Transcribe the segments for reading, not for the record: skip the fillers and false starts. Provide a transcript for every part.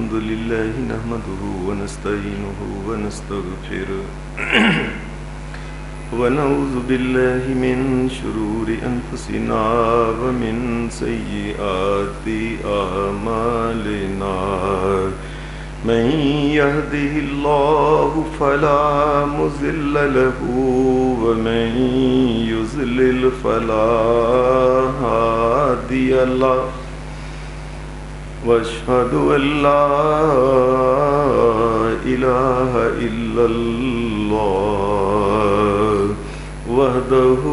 الحمد لله نحمده ونستعينه ونستغفره ونعوذ بالله من شرور أنفسنا ومن سيئات أعمالنا من يهده الله فلا مضل له ومن يضلل فلا هادي له واشهد ان لا اله الا الله وحده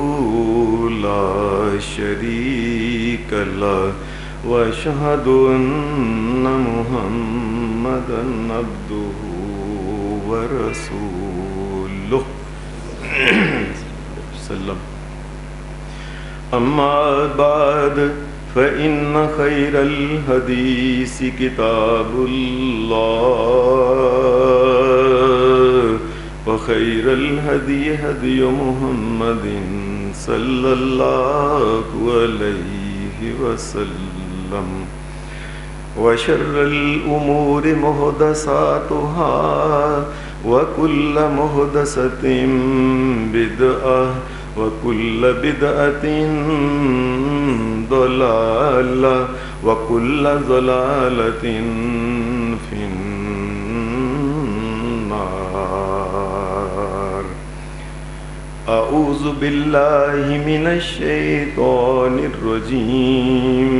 لا شريك له واشهد ان محمدا عبده ورسوله وسلم. اما بعد فإن خير الحديث كتاب الله وخير الهدي هدي محمد صلى الله عليه وسلم وشر الأمور محدثاتها وكل محدثة بدعة وكل بدعة ضلالة وكل ضلالة في النار. أعوذ بالله من الشيطان الرجيم.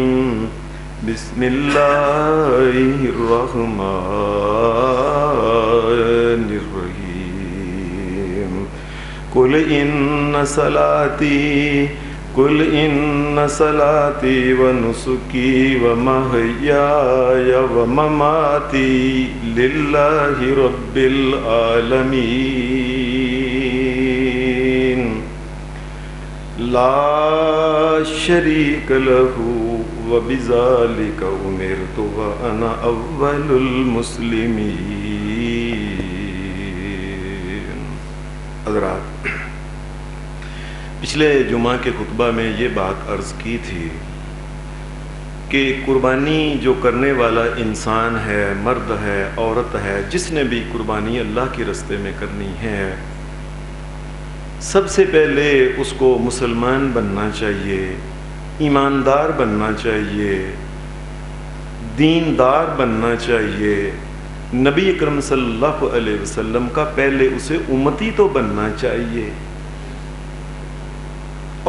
بسم الله الرحمن الرحيم. قل إن صلاتي ونسكي ومحياي ومماتي لله رب العالمين لا شريك له وبذلك أمرت وأنا أول المسلمين. حضرات، پچھلے جمعہ کے خطبہ میں یہ بات عرض کی تھی کہ قربانی جو کرنے والا انسان ہے، مرد ہے، عورت ہے، جس نے بھی قربانی اللہ کے راستے میں کرنی ہے، سب سے پہلے اس کو مسلمان بننا چاہیے، ایماندار بننا چاہیے، دیندار بننا چاہیے، نبی اکرم صلی اللہ علیہ وسلم کا پہلے اسے امتی تو بننا چاہیے.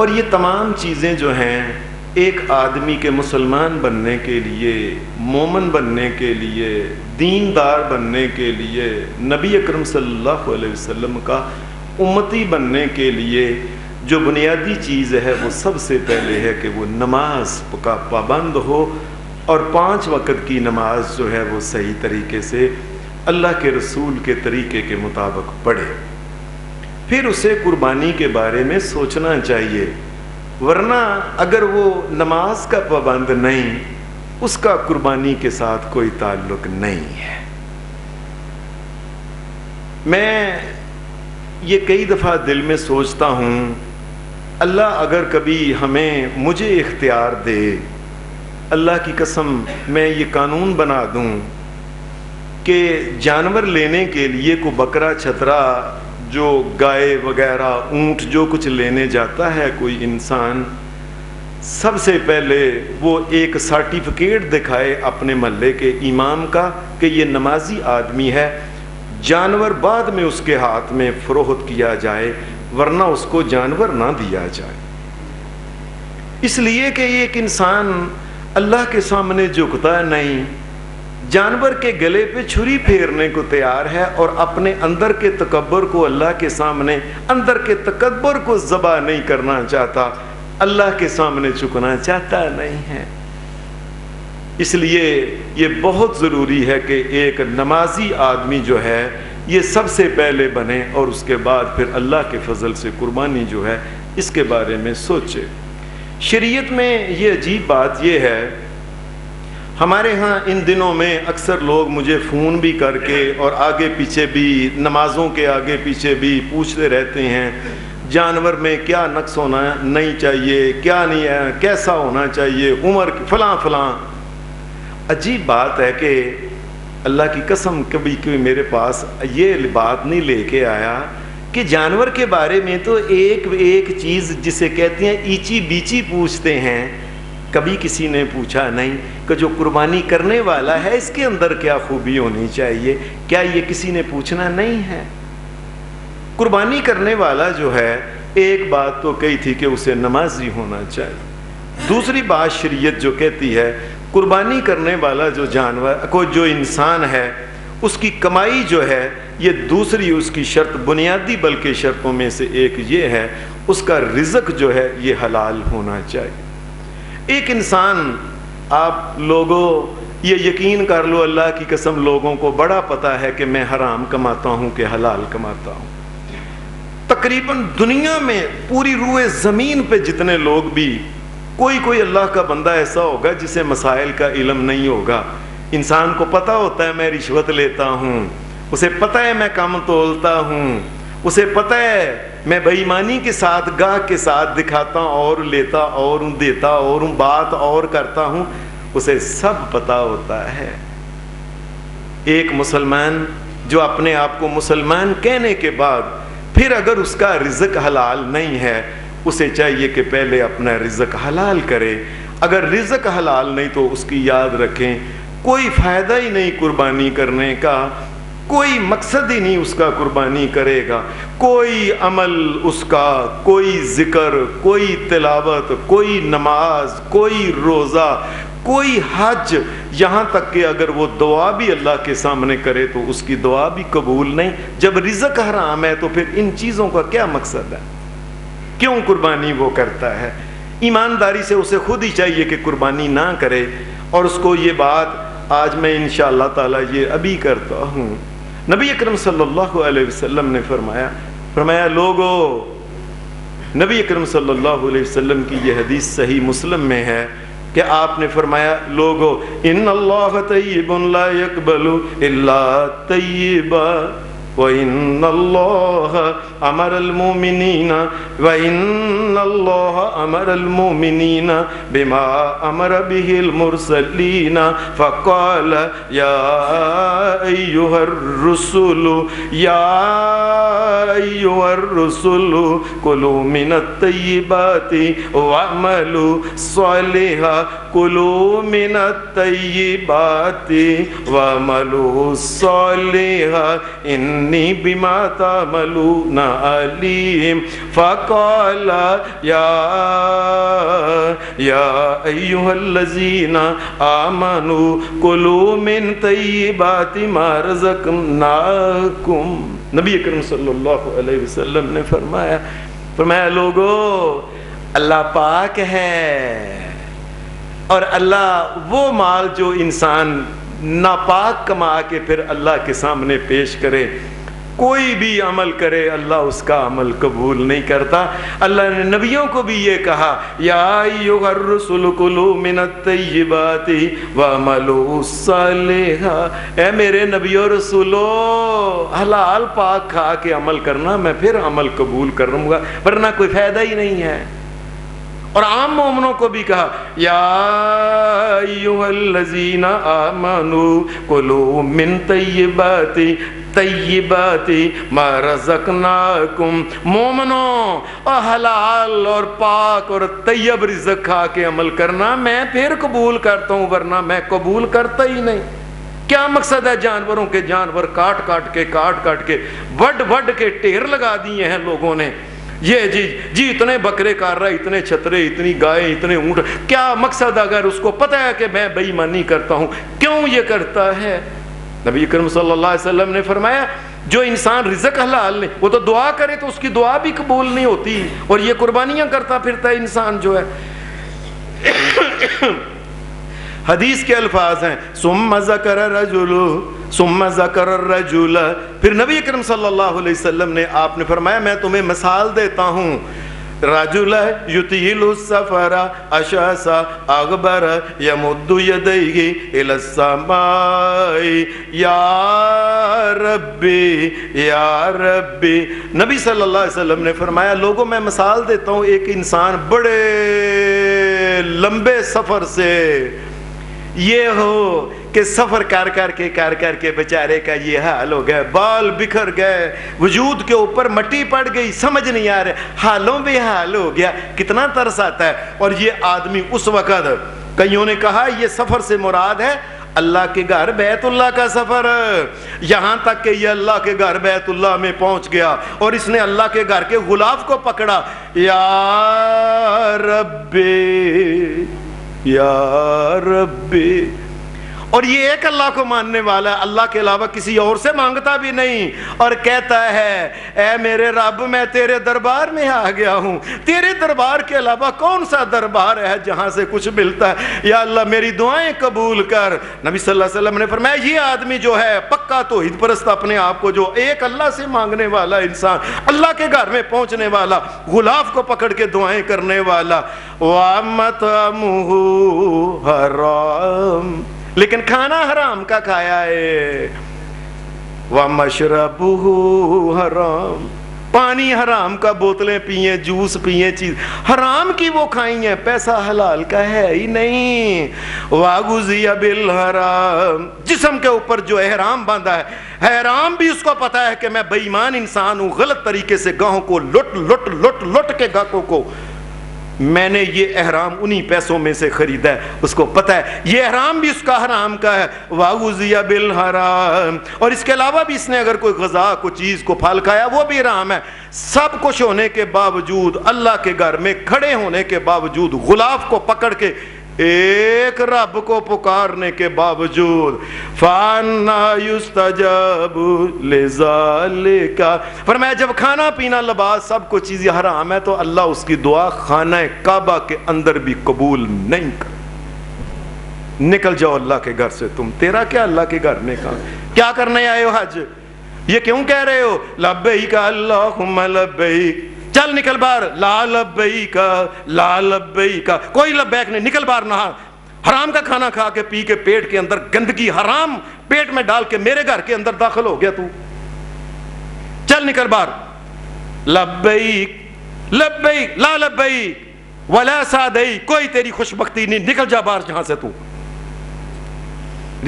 اور یہ تمام چیزیں جو ہیں ایک آدمی کے مسلمان بننے کے لیے، مومن بننے کے لیے، دیندار بننے کے لیے، نبی اکرم صلی اللہ علیہ وسلم کا امتی بننے کے لیے جو بنیادی چیز ہے وہ سب سے پہلے ہے کہ وہ نماز کا پابند ہو اور 5 وقت کی نماز جو ہے وہ صحیح طریقے سے اللہ کے رسول کے طریقے کے مطابق پڑھے. پھر اسے قربانی کے بارے میں سوچنا چاہیے، ورنہ اگر وہ نماز کا پابند نہیں، اس کا قربانی کے ساتھ کوئی تعلق نہیں ہے. میں یہ کئی دفعہ دل میں سوچتا ہوں، اللہ اگر کبھی مجھے اختیار دے، اللہ کی قسم میں یہ قانون بنا دوں کہ جانور لینے کے لیے کو بکرا، چھترا، جو گائے وغیرہ، اونٹ، جو کچھ لینے جاتا ہے کوئی انسان، سب سے پہلے وہ ایک سرٹیفکیٹ دکھائے اپنے محلے کے امام کا کہ یہ نمازی آدمی ہے. جانور بعد میں اس کے ہاتھ میں فروخت کیا جائے، ورنہ اس کو جانور نہ دیا جائے. اس لیے کہ ایک انسان اللہ کے سامنے جھکتا نہیں، جانور کے گلے پہ چھری پھیرنے کو تیار ہے اور اپنے اندر کے تکبر کو اللہ کے سامنے، اندر کے تکبر کو ذبح نہیں کرنا چاہتا، اللہ کے سامنے جھکنا چاہتا نہیں ہے. اس لیے یہ بہت ضروری ہے کہ ایک نمازی آدمی جو ہے یہ سب سے پہلے بنے اور اس کے بعد پھر اللہ کے فضل سے قربانی جو ہے اس کے بارے میں سوچے. شریعت میں یہ عجیب بات یہ ہے، ہمارے ہاں ان دنوں میں اکثر لوگ مجھے فون بھی کر کے اور آگے پیچھے بھی، نمازوں کے آگے پیچھے بھی پوچھتے رہتے ہیں جانور میں کیا نقص ہونا نہیں چاہیے، کیا نہیں ہے، کیسا ہونا چاہیے، عمر فلاں فلاں. عجیب بات ہے کہ اللہ کی قسم کبھی کوئی میرے پاس یہ بات نہیں لے کے آیا کہ جانور کے بارے میں تو ایک ایک چیز جسے کہتے ہیں ایچی بیچی پوچھتے ہیں، کبھی کسی نے پوچھا نہیں کہ جو قربانی کرنے والا ہے اس کے اندر کیا خوبی ہونی چاہیے، کیا یہ کسی نے پوچھنا نہیں ہے؟ قربانی کرنے والا جو ہے، ایک بات تو کہی تھی کہ اسے نمازی ہونا چاہیے، دوسری بات شریعت جو کہتی ہے قربانی کرنے والا جو جانور کو جو انسان ہے اس کی کمائی جو ہے، یہ دوسری اس کی شرط بنیادی بلکہ شرطوں میں سے ایک یہ ہے، اس کا رزق جو ہے یہ حلال ہونا چاہیے۔ ایک انسان، آپ لوگوں یہ یقین کر لو اللہ کی قسم، لوگوں کو بڑا پتہ ہے کہ میں حرام کماتا ہوں کہ حلال کماتا ہوں۔ تقریباً دنیا میں پوری روئے زمین پہ جتنے لوگ بھی، کوئی اللہ کا بندہ ایسا ہوگا جسے مسائل کا علم نہیں ہوگا۔ انسان کو پتہ ہوتا ہے میں رشوت لیتا ہوں، اسے پتہ ہے میں کم تولتا ہوں، اسے پتہ ہے میں بے ایمانی کے ساتھ گاہ کے ساتھ دکھاتا اور لیتا اور دیتا اور بات اور کرتا ہوں، اسے سب پتہ ہوتا ہے۔ ایک مسلمان جو اپنے آپ کو مسلمان کہنے کے بعد پھر اگر اس کا رزق حلال نہیں ہے، اسے چاہیے کہ پہلے اپنا رزق حلال کرے۔ اگر رزق حلال نہیں تو اس کی یاد رکھیں کوئی فائدہ ہی نہیں قربانی کرنے کا، کوئی مقصد ہی نہیں اس کا قربانی کرے گا، کوئی عمل اس کا، کوئی ذکر، کوئی تلاوت، کوئی نماز، کوئی روزہ، کوئی حج، یہاں تک کہ اگر وہ دعا بھی اللہ کے سامنے کرے تو اس کی دعا بھی قبول نہیں۔ جب رزق حرام ہے تو پھر ان چیزوں کا کیا مقصد ہے؟ کیوں قربانی وہ کرتا ہے؟ ایمانداری سے اسے خود ہی چاہیے کہ قربانی نہ کرے، اور اس کو یہ بات آج میں انشاءاللہ تعالی یہ ابھی کرتا ہوں۔ نبی اکرم صلی اللہ علیہ وسلم نے فرمایا لوگو، نبی اکرم صلی اللہ علیہ وسلم کی یہ حدیث صحیح مسلم میں ہے کہ آپ نے فرمایا لوگو ان اللہ طیب لا یقبل الا طیبا وَإِنَّ اللَّهَ أَمَرَ الْمُؤْمِنِينَ وَإِنَّ اللَّهَ أَمَرَ الْمُؤْمِنِينَ بِمَا أَمَرَ بِهِ الْمُرْسَلِينَ فَقَالَ يَا أَيُّهَا الرُّسُلُ كُلُوا مِنَ الطَّيِّبَاتِ وَاعْمَلُوا صَالِحًا كُلُوا مِنَ الطَّيِّبَاتِ وَاعْمَلُوا صَالِحًا انی بما تعملون علیم فقال یا ایھا الذین آمنوا کلوا من طیبات ما رزقناکم۔ نبی اکرم صلی اللہ علیہ وسلم نے فرمایا لوگو، اللہ پاک ہے، اور اللہ وہ مال جو انسان ناپاک کما کے پھر اللہ کے سامنے پیش کرے، کوئی بھی عمل کرے اللہ اس کا عمل قبول نہیں کرتا۔ اللہ نے نبیوں کو بھی یہ کہا یا ایھا الرسل کلوا من الطیبات واعملوا صالحا، اے میرے نبیوں رسولو حلال پاک کھا کے عمل کرنا، میں پھر عمل قبول کروں گا، ورنہ کوئی فائدہ ہی نہیں ہے۔ اور عام مومنوں کو بھی کہا یا ایھا الذین آمنوا کلوا من طیبات ما رزقناکم، مومنوں اور حلال اور پاک اور طیب رزق کھا کے عمل کرنا میں پھر قبول کرتا ہوں، ورنہ میں قبول کرتا ہی نہیں۔ کیا مقصد ہے جانوروں کے؟ جانور کاٹ کاٹ کے وڈ کے ڈھیر لگا دیے ہیں لوگوں نے، یہ جی اتنے بکرے کاٹ رہا ہے، اتنے چھترے، اتنی گائے، اتنے اونٹ، کیا مقصد؟ اگر اس کو پتہ ہے کہ میں بے ایمانی کرتا ہوں، کیوں یہ کرتا ہے؟ نبی اکرم صلی اللہ علیہ وسلم نے فرمایا جو انسان رزق حلال نہیں، وہ تو دعا کرے تو اس کی دعا بھی قبول نہیں ہوتی، اور یہ قربانیاں کرتا پھرتا ہے انسان جو ہے۔ حدیث کے الفاظ ہیں ثم ذکر الرجل، پھر نبی اکرم صلی اللہ علیہ وسلم نے آپ نے فرمایا میں تمہیں مثال دیتا ہوں، رجل یطیل السفر اشعث اغبر یمد یدیہ الی السماء یا ربی یا ربی۔ نبی صلی اللہ علیہ وسلم نے فرمایا لوگوں میں مثال دیتا ہوں، ایک انسان بڑے لمبے سفر سے یہ ہو کہ سفر کر کر کے بیچارے کا یہ حال ہو گیا، بال بکھر گئے، وجود کے اوپر مٹی پڑ گئی، سمجھ نہیں آ رہے، حالوں بے حال ہو گیا، کتنا ترس آتا ہے۔ اور یہ آدمی اس وقت، کئیوں نے کہا یہ سفر سے مراد ہے اللہ کے گھر بیت اللہ کا سفر، یہاں تک کہ یہ اللہ کے گھر بیت اللہ میں پہنچ گیا اور اس نے اللہ کے گھر کے غلاف کو پکڑا، یا ربی یا ربی، اور یہ ایک اللہ کو ماننے والا ہے، اللہ کے علاوہ کسی اور سے مانگتا بھی نہیں، اور کہتا ہے اے میرے رب میں تیرے دربار میں آ گیا ہوں، تیرے دربار کے علاوہ کون سا دربار ہے جہاں سے کچھ ملتا ہے، یا اللہ میری دعائیں قبول کر۔ نبی صلی اللہ علیہ وسلم نے فرمایا یہ آدمی جو ہے پکا توحید پرست، اپنے آپ کو جو ایک اللہ سے مانگنے والا انسان، اللہ کے گھر میں پہنچنے والا، غلاف کو پکڑ کے دعائیں کرنے والا، وَمَطْعَمُهُ حرام، لیکن کھانا حرام کا کھایا ہے، وَمَشْرَبُهُ حرام، پانی حرام کا، بوتلیں پیئیں، جوس پیئیں، چیز حرام کی وہ کھائی ہیں، پیسہ حلال کا ہے ہی نہیں، وَغُذِيَ بِالْحَرام، جسم کے اوپر جو احرام باندھا ہے، احرام بھی اس کو پتا ہے کہ میں بے ایمان انسان ہوں، غلط طریقے سے گاہوں کو لٹ کے گاہکوں کو میں نے یہ احرام انہی پیسوں میں سے خریدا ہے، اس کو پتہ ہے یہ احرام بھی اس کا حرام کا ہے، وَغُذِيَ بِالْحَرَامِ، اور اس کے علاوہ بھی اس نے اگر کوئی غذا کو چیز کو پھل کھایا وہ بھی حرام ہے۔ سب کچھ ہونے کے باوجود، اللہ کے گھر میں کھڑے ہونے کے باوجود، غلاف کو پکڑ کے ایک رب کو پکارنے کے باوجود، فَأَنَّا يُسْتَجَابُ لِذَلِكَ، فرمایا جب کھانا پینا لباس سب کچھ چیزیں حرام ہے تو اللہ اس کی دعا خانہ کعبہ کے اندر بھی قبول نہیں کر۔ نکل جاؤ اللہ کے گھر سے، تم تیرا کیا اللہ کے گھر میں کیا کرنے آئے ہو حج؟ یہ کیوں کہہ رہے ہو لبیک اللہم لبیک، چل نکل باہر، لا لبیک لا لبیک، کوئی لبیک نہیں، نکل باہر، نہ حرام کا کھانا کھا کے پی کے پیٹ کے اندر گندگی حرام پیٹ میں ڈال کے میرے گھر کے اندر داخل ہو گیا تو، چل نکل باہر، لبیک لبیک لا لبیک ولا سعدیک، کوئی تیری خوش بختی نہیں، نکل جا باہر جہاں سے تو۔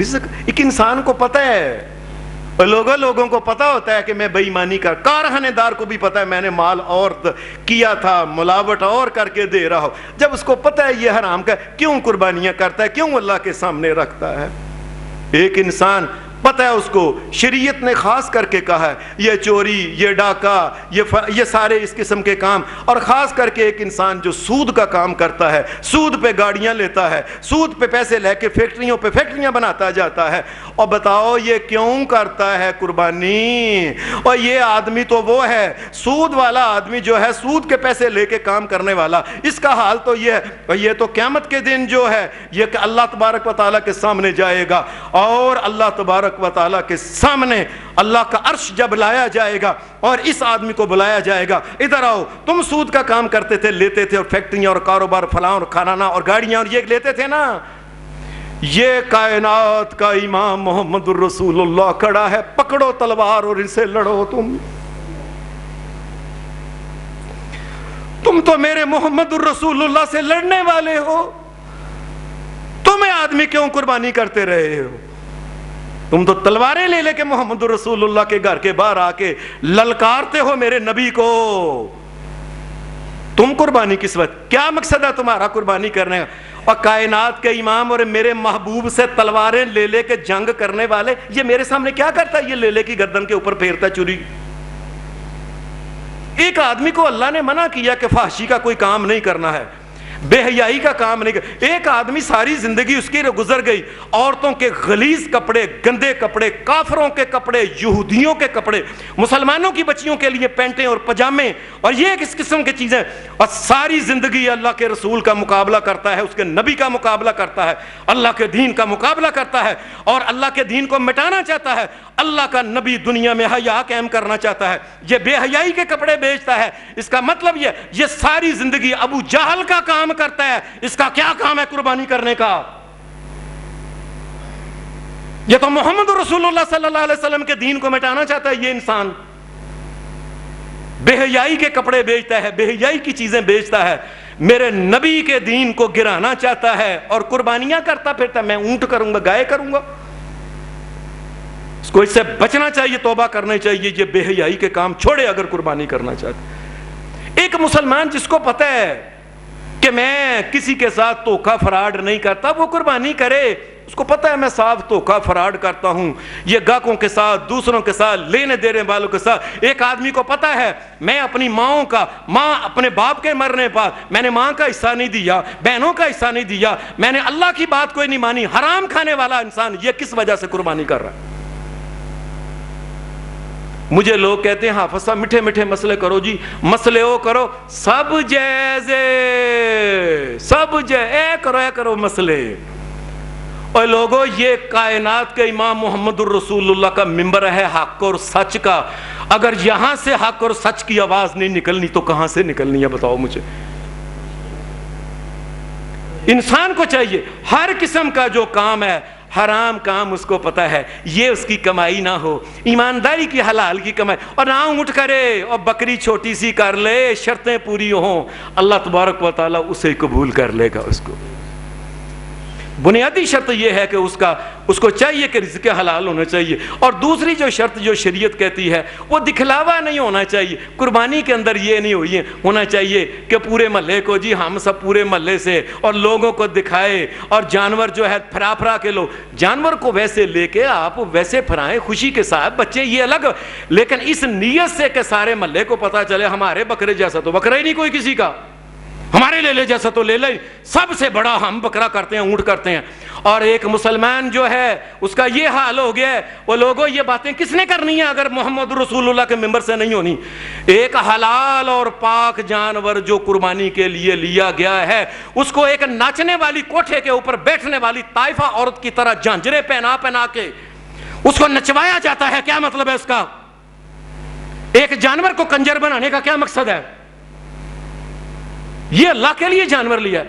رزق ایک انسان کو پتہ ہے، لوگوں کو پتا ہوتا ہے کہ میں بے ایمانی کر، کارخانے دار کو بھی پتا ہے میں نے مال اور کیا تھا، ملاوٹ اور کر کے دے رہا ہوں، جب اس کو پتا ہے یہ حرام کا، کیوں قربانیاں کرتا ہے، کیوں اللہ کے سامنے رکھتا ہے؟ ایک انسان پتہ ہے اس کو، شریعت نے خاص کر کے کہا ہے یہ چوری، یہ ڈاکہ، یہ سارے اس قسم کے کام، اور خاص کر کے ایک انسان جو سود کا کام کرتا ہے، سود پہ گاڑیاں لیتا ہے، سود پہ پیسے لے کے فیکٹریوں پہ فیکٹریاں بناتا جاتا ہے، اور بتاؤ یہ کیوں کرتا ہے قربانی؟ اور یہ آدمی تو وہ ہے سود والا آدمی جو ہے سود کے پیسے لے کے کام کرنے والا، اس کا حال تو یہ ہے، یہ تو قیامت کے دن جو ہے یہ کہ اللہ تبارک و تعالیٰ کے سامنے جائے گا، اور اللہ تبارک و تعالیٰ کے سامنے اللہ کا عرش جب لایا جائے گا اور اس آدمی کو بلایا جائے گا، ادھر آؤ، تم سود کا کام کرتے تھے، لیتے تھے، اور فیکٹریاں اور کاروبار فلاں اور کھانا اور گاڑیاں اور یہ لیتے تھے نا، یہ کائنات کا امام محمد الرسول اللہ کھڑا ہے، پکڑو تلوار اور ان سے لڑو، تم تو میرے محمد الرسول اللہ سے لڑنے والے ہو، تمہیں آدمی کیوں قربانی کرتے رہے ہو؟ تم تو تلواریں لے لے کے محمد رسول اللہ کے گھر کے باہر آ کے للکارتے ہو میرے نبی کو، تم قربانی کس وقت؟ کیا مقصد ہے تمہارا قربانی کرنے کا؟ اور کائنات کے امام اور میرے محبوب سے تلواریں لے لے کے جنگ کرنے والے، یہ میرے سامنے کیا کرتا ہے؟ یہ لے لے کی گردن کے اوپر پھیرتا چوری۔ ایک آدمی کو اللہ نے منع کیا کہ فحشی کا کوئی کام نہیں کرنا ہے، بے حیائی کا کام نہیں کرنا۔ ایک آدمی ساری زندگی اس کی گزر گئی عورتوں کے غلیظ کپڑے، گندے کپڑے، کافروں کے کپڑے، یہودیوں کے کپڑے، مسلمانوں کی بچیوں کے لیے پینٹیں اور پجامے اور یہ کس قسم کی چیزیں، اور ساری زندگی اللہ کے رسول کا مقابلہ کرتا ہے، اس کے نبی کا مقابلہ کرتا ہے، اللہ کے دین کا مقابلہ کرتا ہے، اور اللہ کے دین کو مٹانا چاہتا ہے۔ اللہ کا نبی دنیا میں حیا قائم کرنا چاہتا ہے، یہ بے حیائی کے کپڑے بیچتا ہے۔ اس کا مطلب یہ ساری زندگی ابو جہل کا کام کرتا ہے، اس کا کیا کام ہے قربانی کرنے کا؟ یہ تو محمد رسول اللہ صلی اللہ علیہ وسلم کے دین کو مٹانا چاہتا ہے۔ یہ انسان بے حیائی کے کپڑے بیچتا ہے، بے حیائی کی چیزیں بیچتا ہے، میرے نبی کے دین کو گرانا چاہتا ہے اور قربانیاں کرتا پھرتا، میں اونٹ کروں گا، گائے کروں گا، اس کو اس سے بچنا چاہیے، توبہ کرنی چاہیے، یہ بے حیائی کے کام چھوڑے اگر قربانی کرنا چاہتے۔ ایک مسلمان جس کو پتہ ہے کہ میں کسی کے ساتھ دھوکہ فراڈ نہیں کرتا، وہ قربانی کرے، اس کو پتہ ہے میں صاف دھوکہ فراڈ کرتا ہوں، یہ گاہکوں کے ساتھ، دوسروں کے ساتھ، لینے دینے والوں کے ساتھ۔ ایک آدمی کو پتہ ہے میں اپنی ماں اپنے باپ کے مرنے پر میں نے ماں کا حصہ نہیں دیا، بہنوں کا حصہ نہیں دیا، میں نے اللہ کی بات کوئی نہیں مانی، حرام کھانے والا انسان یہ کس وجہ سے قربانی کر رہا ہے؟ مجھے لوگ کہتے ہیں حافظ صاحب میٹھے میٹھے مسئلے کرو جی، مسئلے وہ کرو سب جیسے، کرو مسئلے۔ اور لوگوں یہ کائنات کے امام محمد الرسول اللہ کا منبر ہے حق اور سچ کا، اگر یہاں سے حق اور سچ کی آواز نہیں نکلنی تو کہاں سے نکلنی ہے بتاؤ مجھے؟ انسان کو چاہیے ہر قسم کا جو کام ہے، حرام کام اس کو پتہ ہے یہ اس کی کمائی نہ ہو، ایمانداری کی حلال کی کمائی، اور نہ اونٹ کرے اور بکری چھوٹی سی کر لے، شرطیں پوری ہوں، اللہ تبارک و تعالیٰ اسے قبول کر لے گا۔ اس کو بنیادی شرط یہ ہے کہ اس کو چاہیے کہ رزق حلال ہونا چاہیے، اور دوسری جو شرط جو شریعت کہتی ہے وہ دکھلاوا نہیں ہونا چاہیے۔ قربانی کے اندر یہ نہیں ہونا چاہیے کہ پورے محلے کو، جی ہم سب پورے محلے سے، اور لوگوں کو دکھائے، اور جانور جو ہے پھرا کے لو، جانور کو ویسے لے کے آپ ویسے پھرائیں خوشی کے ساتھ، بچے یہ الگ، لیکن اس نیت سے کہ سارے محلے کو پتہ چلے ہمارے بکرے جیسا تو بکرا ہی نہیں کوئی کسی کا، ہمارے لے لے جیسا تو لے لے، سب سے بڑا ہم بکرا کرتے ہیں، اونٹ کرتے ہیں۔ اور ایک مسلمان جو ہے اس کا یہ حال ہو گیا ہے، وہ لوگوں یہ باتیں کس نے کرنی ہیں اگر محمد رسول اللہ کے منبر سے نہیں ہونی؟ ایک حلال اور پاک جانور جو قربانی کے لیے لیا گیا ہے، اس کو ایک ناچنے والی کوٹھے کے اوپر بیٹھنے والی طائفہ عورت کی طرح جھانجرے پہنا کے اس کو نچوایا جاتا ہے۔ کیا مطلب ہے اس کا؟ ایک جانور کو کنجر بنانے کا کیا مقصد ہے؟ یہ اللہ کے لیے جانور لیا ہے،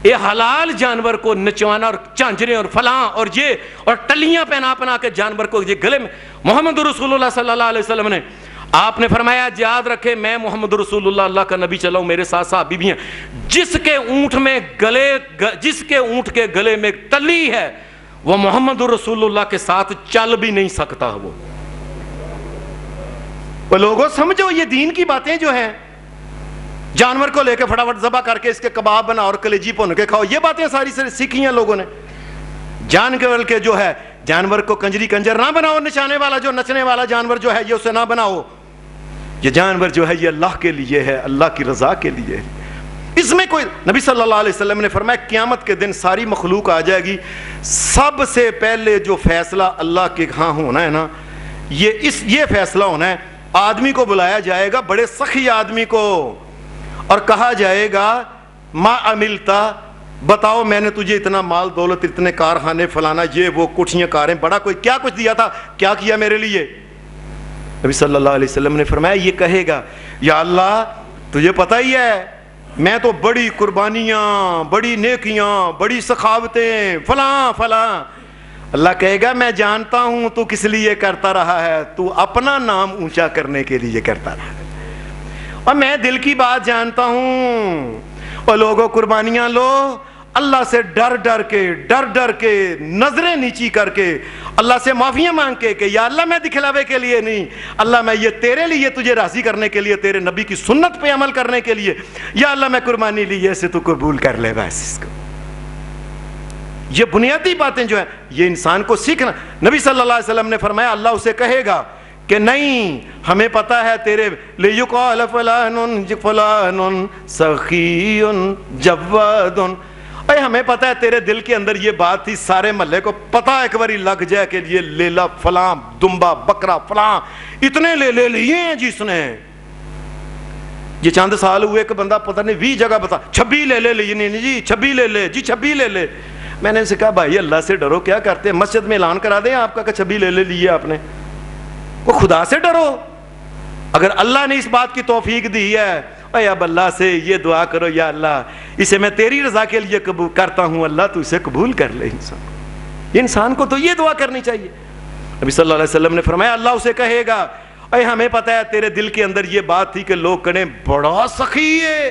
یہ حلال جانور کو نچوانا اور چانجرے اور فلاں اور یہ اور ٹلیاں پہنا کے جانور کو یہ گلے میں۔ محمد رسول اللہ صلی اللہ علیہ وسلم نے آپ نے فرمایا یاد رکھے میں محمد رسول اللہ اللہ کا نبی چلاؤں، میرے ساتھ صحابی بھی ہیں، جس کے اونٹ کے گلے میں ٹلی ہے وہ محمد رسول اللہ کے ساتھ چل بھی نہیں سکتا۔ وہ لوگوں سمجھو یہ دین کی باتیں جو ہیں، جانور کو لے کے فٹافٹ ذبح کر کے اس کے کباب بنا اور کلیجی بھون کے کھاؤ، یہ باتیں ساری سیکھی ہیں لوگوں نے۔ جانور کے جو ہے جانور کو کنجر نہ بناؤ، نچانے والا جو نچنے والا جانور جو ہے یہ اسے نہ بناؤ، یہ جانور جو ہے یہ اللہ کے لیے ہے، اللہ کی رضا کے لیے ہے۔ اس میں کوئی، نبی صلی اللہ علیہ وسلم نے فرمایا قیامت کے دن ساری مخلوق آ جائے گی، سب سے پہلے جو فیصلہ اللہ کے ہاں ہونا ہے نا، یہ فیصلہ ہونا ہے، آدمی کو بلایا جائے گا، بڑے سخی آدمی کو، اور کہا جائے گا ما عملتا، بتاؤ میں نے تجھے اتنا مال دولت، اتنے کارخانے، فلانا یہ وہ کوٹھیاں کاریں، بڑا کوئی کیا کچھ دیا تھا، کیا کیا میرے لیے؟ نبی صلی اللہ علیہ وسلم نے فرمایا یہ کہے گا یا اللہ تجھے پتہ ہی ہے میں تو بڑی قربانیاں، بڑی نیکیاں، بڑی سخاوتیں، فلاں۔ اللہ کہے گا میں جانتا ہوں تو کس لیے کرتا رہا ہے، تو اپنا نام اونچا کرنے کے لیے کرتا رہا ہے، اور میں دل کی بات جانتا ہوں۔ اور لوگوں قربانیاں لو، اللہ سے ڈر کے نظریں نیچی کر کے اللہ سے معافیاں مانگ کے کہ یا اللہ میں دکھلاوے کے لیے نہیں، اللہ میں یہ تیرے لیے تجھے راضی کرنے کے لیے، تیرے نبی کی سنت پہ عمل کرنے کے لیے، یا اللہ میں قربانی لی ایسے تو قبول کر لے بس اس کو۔ یہ بنیادی باتیں جو ہیں یہ انسان کو سیکھنا۔ نبی صلی اللہ علیہ وسلم نے فرمایا اللہ اسے کہے گا کہ نہیں ہمیں پتہ ہے تیرے لیقال فلان سخی جواد، اے ہمیں پتہ ہے تیرے دل کے اندر یہ بات تھی، سارے محلے کو پتہ ایک باری لگ جائے کہ یہ لیلا فلاں دمبا بکرا فلاں اتنے لے لیے ہیں جس نے، یہ چند سال ہوئے کہ بندہ پتہ نہیں 20 جگہ بتا 26 لے لیے، نہیں جی 26 لے لے، جی 26 لے۔ میں نے اسے کہا بھائی اللہ سے ڈرو، کیا کرتے ہیں مسجد میں اعلان کرا دیں آپ کا کہ 26 لے لیے آپ نے، وہ خدا سے ڈرو۔ اگر اللہ نے اس بات کی توفیق دی ہے، اے اب اللہ سے یہ دعا کرو یا اللہ اسے میں تیری رضا کے لیے قبول کرتا ہوں، اللہ تو اسے قبول کر لے۔ انسان کو تو یہ دعا کرنی چاہیے۔ نبی صلی اللہ علیہ وسلم نے فرمایا اللہ اسے کہے گا اے ہمیں پتہ ہے تیرے دل کے اندر یہ بات تھی کہ لوگ کہیں بڑا سخی ہے،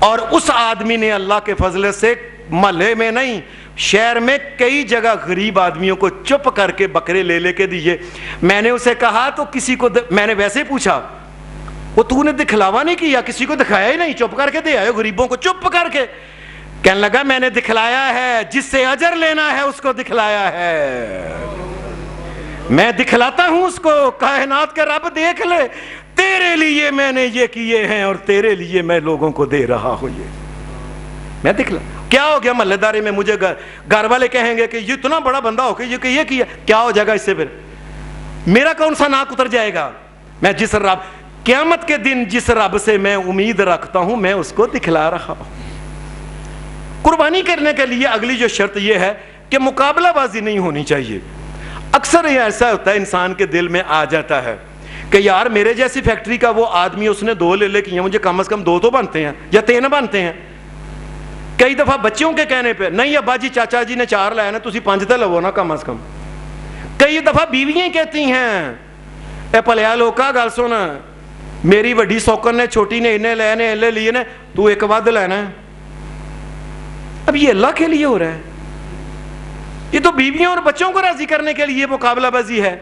اور اس آدمی نے اللہ کے فضل سے محلے میں نہیں شہر میں کئی جگہ غریب آدمیوں کو چپ کر کے بکرے لے کے دیے. میں نے اسے کہا تو کسی کو میں نے ویسے پوچھا, وہ تو نے دکھلاوا نہیں کیا, کسی کو دکھایا ہی نہیں, چپ کر کے دے آئے غریبوں کو چپ کر کے. کہنے لگا میں نے دکھلایا ہے, جس سے اجر لینا ہے اس کو دکھلایا ہے, میں دکھلاتا ہوں اس کو, کائنات کے رب دیکھ لے, تیرے لیے میں نے یہ کیے ہیں اور تیرے لیے میں لوگوں کو دے رہا ہوں, یہ میں دکھلا. کیا ہو گیا محلے داری میں, مجھے گھر والے کہیں گے کہ یہ اتنا بڑا بندہ ہو کے یہ کیا, کیا ہو جائے گا اس سے, پھر میرا کون سا ناک اتر جائے گا. میں جس رب قیامت کے دن جس رب سے میں امید رکھتا ہوں میں اس کو دکھلا رہا ہوں. قربانی کرنے کے لیے اگلی جو شرط یہ ہے کہ مقابلہ بازی نہیں ہونی چاہیے. اکثر یہ ایسا ہوتا ہے انسان کے دل میں آ جاتا ہے کہ یار میرے جیسی فیکٹری کا وہ آدمی اس نے 2 لے کیے, مجھے کم از کم 2 تو بنتے ہیں یا 3 بنتے ہیں. کئی دفعہ بچوں کے کہنے پہ, نہیں ابا جی چاچا جی نے 4 لایا نا, تسی 5 تے لو نا کم از کم. کئی دفعہ بیویاں کہتی ہیں اے پلیا لوکا گل سن, میری وڈی سوکن نے چھوٹی نے انہیں لے نے انہیں لیے نے, تو ایک ود لینا ہے. اب یہ اللہ کے لیے ہو رہا ہے, یہ تو بیویوں اور بچوں کو راضی کرنے کے لیے مقابلہ بازی ہے.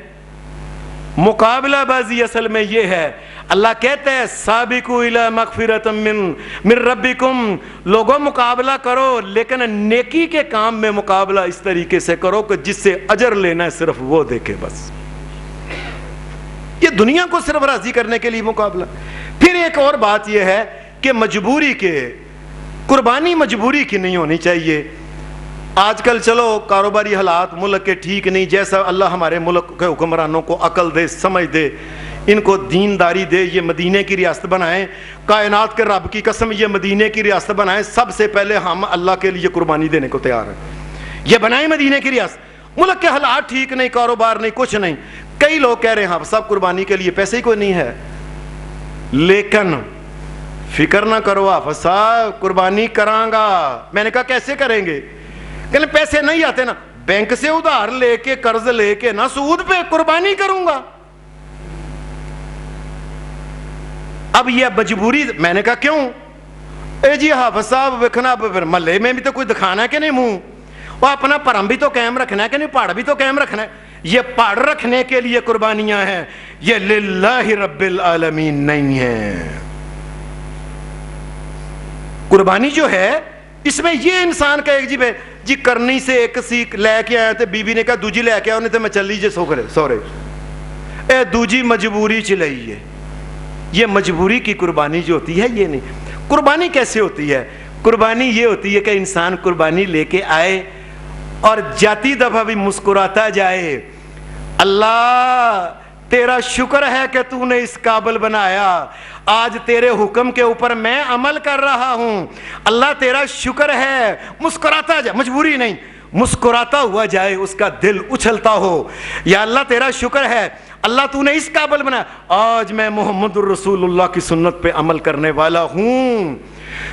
مقابلہ بازی اصل میں یہ ہے, اللہ کہتے ہیں سابقوا الی مغفرۃ من ربکم, لوگوں مقابلہ کرو لیکن نیکی کے کام میں مقابلہ اس طریقے سے کرو کہ جس سے اجر لینا ہے صرف وہ دیکھے بس. یہ دنیا کو صرف راضی کرنے کے لیے مقابلہ. پھر ایک اور بات یہ ہے کہ مجبوری کے, قربانی مجبوری کی نہیں ہونی چاہیے. آج کل چلو کاروباری حالات ملک کے ٹھیک نہیں, جیسا اللہ ہمارے ملک کے حکمرانوں کو عقل دے, سمجھ دے, ان کو دینداری دے, یہ مدینے کی ریاست بنائیں, کائنات کے رب کی قسم یہ مدینے کی ریاست بنائیں. سب سے پہلے ہم اللہ کے لیے قربانی دینے کو تیار ہیں, یہ بنائیں مدینے کی ریاست. ملک کے حالات ٹھیک نہیں, کاروبار نہیں, کچھ نہیں. کئی لوگ کہہ رہے ہیں ہاں سب قربانی کے لیے پیسے ہی کوئی نہیں ہے, لیکن فکر نہ کرو حافظ صاحب قربانی کراں گا. میں نے کہا کیسے کریں گے, کہ پیسے نہیں آتے نا, بینک سے ادھار لے کے قرض لے کے نا سود پہ قربانی کروں گا. اب یہ مجبوری. میں نے کہا کیوں, اے جی حافظ صاحب ویکھنا پھر محلے میں بھی تو کوئی دکھانا ہے کہ نہیں منہ, وہ اپنا پرم بھی تو قائم رکھنا ہے کہ نہیں, پہاڑ بھی تو قائم رکھنا ہے. یہ پہاڑ رکھنے کے لیے قربانیاں ہیں, یہ للہ رب العالمین نہیں ہیں. قربانی جو ہے اس میں یہ انسان کا ایک جی کرنی سے ایک سیکھ لے کے آیا تھے, بیوی نے کہا دوجی لے کے آؤ نہیں تو میں چل لیجیے سورے, اے دوجی مجبوری چلائی ہے. یہ مجبوری کی قربانی جو ہوتی ہے یہ نہیں. قربانی کیسے ہوتی ہے, قربانی یہ ہوتی ہے کہ انسان قربانی لے کے آئے اور جاتی دفعہ بھی مسکراتا جائے, اللہ تیرا شکر ہے کہ تو نے اس قابل بنایا, آج تیرے حکم کے اوپر میں عمل کر رہا ہوں, اللہ تیرا شکر ہے. مسکراتا جائے, مجبوری نہیں, مسکراتا ہوا جائے, اس کا دل اچھلتا ہو, یا اللہ تیرا شکر ہے, اللہ تو نے اس قابل بنایا, آج میں محمد الرسول اللہ کی سنت پہ عمل کرنے والا ہوں.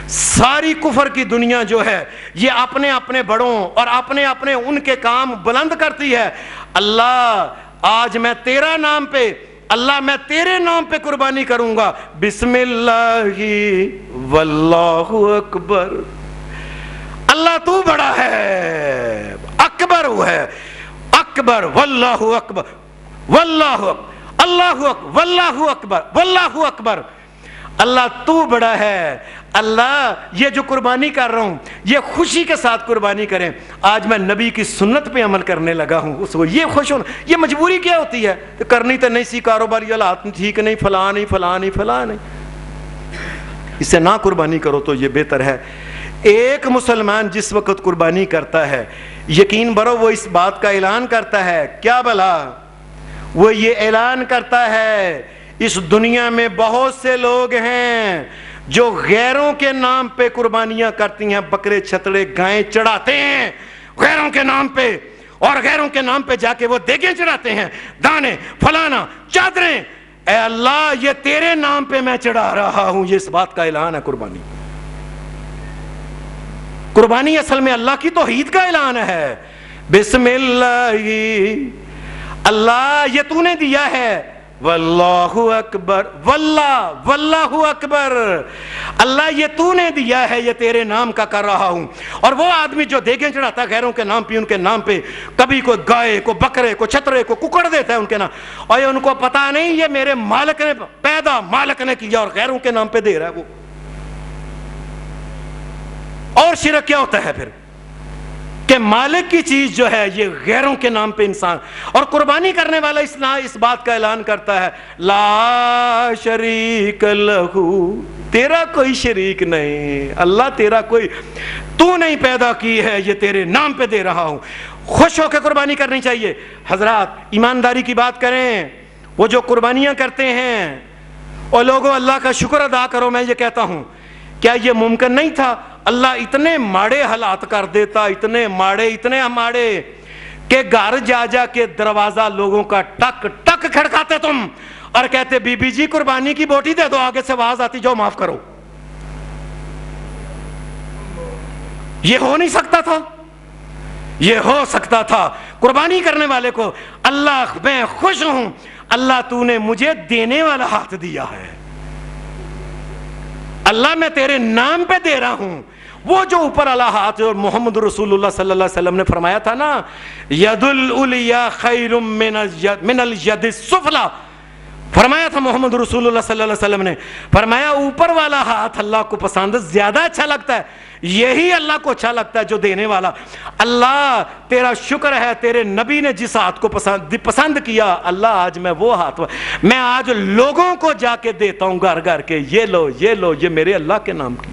ساری کفر کی دنیا جو ہے یہ اپنے اپنے بڑوں اور اپنے اپنے ان کے کام بلند کرتی ہے. اللہ آج میں تیرا نام پہ, اللہ میں تیرے نام پہ قربانی کروں گا. بسم اللہ واللہ اکبر, اللہ تو بڑا ہے, اکبر وہ ہے, اکبر واللہ اکبر, واللہ اکبر, اللہ اکبر, واللہ اکبر, واللہ اکبر. اللہ تو بڑا ہے. اللہ یہ جو قربانی کر رہا ہوں یہ خوشی کے ساتھ قربانی کریں, آج میں نبی کی سنت پہ عمل کرنے لگا ہوں, اس کو یہ خوش ہونا. یہ مجبوری کیا ہوتی ہے, کرنی تو نہیں سی, کاروباری حالات ٹھیک نہیں, فلاں نہیں, فلاں نہیں, فلاں نہیں, اس سے نہ قربانی کرو تو یہ بہتر ہے. ایک مسلمان جس وقت قربانی کرتا ہے یقین برو وہ اس بات کا اعلان کرتا ہے, کیا بھلا, وہ یہ اعلان کرتا ہے اس دنیا میں بہت سے لوگ ہیں جو غیروں کے نام پہ قربانیاں کرتی ہیں, بکرے چھتڑے گائیں چڑھاتے ہیں غیروں کے نام پہ, اور غیروں کے نام پہ جا کے وہ دیگیں چڑھاتے ہیں, دانے, فلانا, چادریں. اے اللہ یہ تیرے نام پہ میں چڑھا رہا ہوں, یہ اس بات کا اعلان ہے. قربانی قربانی اصل میں اللہ کی توحید کا اعلان ہے. بسم اللہ, اللہ یہ تو نے دیا ہے, واللہ اکبر، واللہ اکبر، اللہ یہ تو نے دیا ہے، یہ تیرے نام کا کر رہا ہوں۔ اور وہ آدمی جو دیگیں چڑھاتا غیروں کے نام پہ، ان کے نام پہ، کبھی کوئی گائے کو بکرے کو چھترے کو ککڑ دیتا ہے ان کے نام، اور یہ ان کو پتا نہیں یہ میرے مالک نے پیدا، مالک نے کیا، اور غیروں کے نام پہ دے رہا ہے وہ۔ اور شرک کیا ہوتا ہے پھر کہ مالک کی چیز جو ہے یہ غیروں کے نام پہ انسان، اور قربانی کرنے والا اس بات کا اعلان کرتا ہے لا شریک لہو، تیرا کوئی شریک نہیں، اللہ تیرا کوئی، تو نہیں پیدا کی ہے، یہ تیرے نام پہ دے رہا ہوں۔ خوش ہو کے قربانی کرنی چاہیے۔ حضرات ایمانداری کی بات کریں، وہ جو قربانیاں کرتے ہیں اور لوگوں اللہ کا شکر ادا کرو، میں یہ کہتا ہوں کیا یہ ممکن نہیں تھا؟ اللہ اتنے ماڑے حالات کر دیتا، اتنے ماڑے کہ گھر جا جا کے دروازہ لوگوں کا ٹک ٹک کھڑکاتے تم اور کہتے بی بی جی قربانی کی بوٹی دے دو، آگے سے آواز آتی جاؤ معاف کرو۔ یہ ہو نہیں سکتا تھا؟ یہ ہو سکتا تھا۔ قربانی کرنے والے کو اللہ میں خوش ہوں، اللہ تو نے مجھے دینے والا ہاتھ دیا ہے، اللہ میں تیرے نام پہ دے رہا ہوں۔ وہ جو اوپر والا ہاتھ، اور محمد رسول اللہ صلی اللہ علیہ وسلم نے فرمایا تھا نا، ید العلیٰ خیر من الید السفلی، فرمایا تھا محمد رسول اللہ صلی اللہ علیہ وسلم نے، فرمایا اوپر والا ہاتھ اللہ کو پسند زیادہ اچھا لگتا ہے، یہی اللہ کو اچھا لگتا ہے جو دینے والا۔ اللہ تیرا شکر ہے، تیرے نبی نے جس ہاتھ کو پسند کیا، اللہ آج میں وہ ہاتھ، میں آج لوگوں کو جا کے دیتا ہوں گھر گھر کے، یہ لو یہ لو، یہ میرے اللہ کے نام کی۔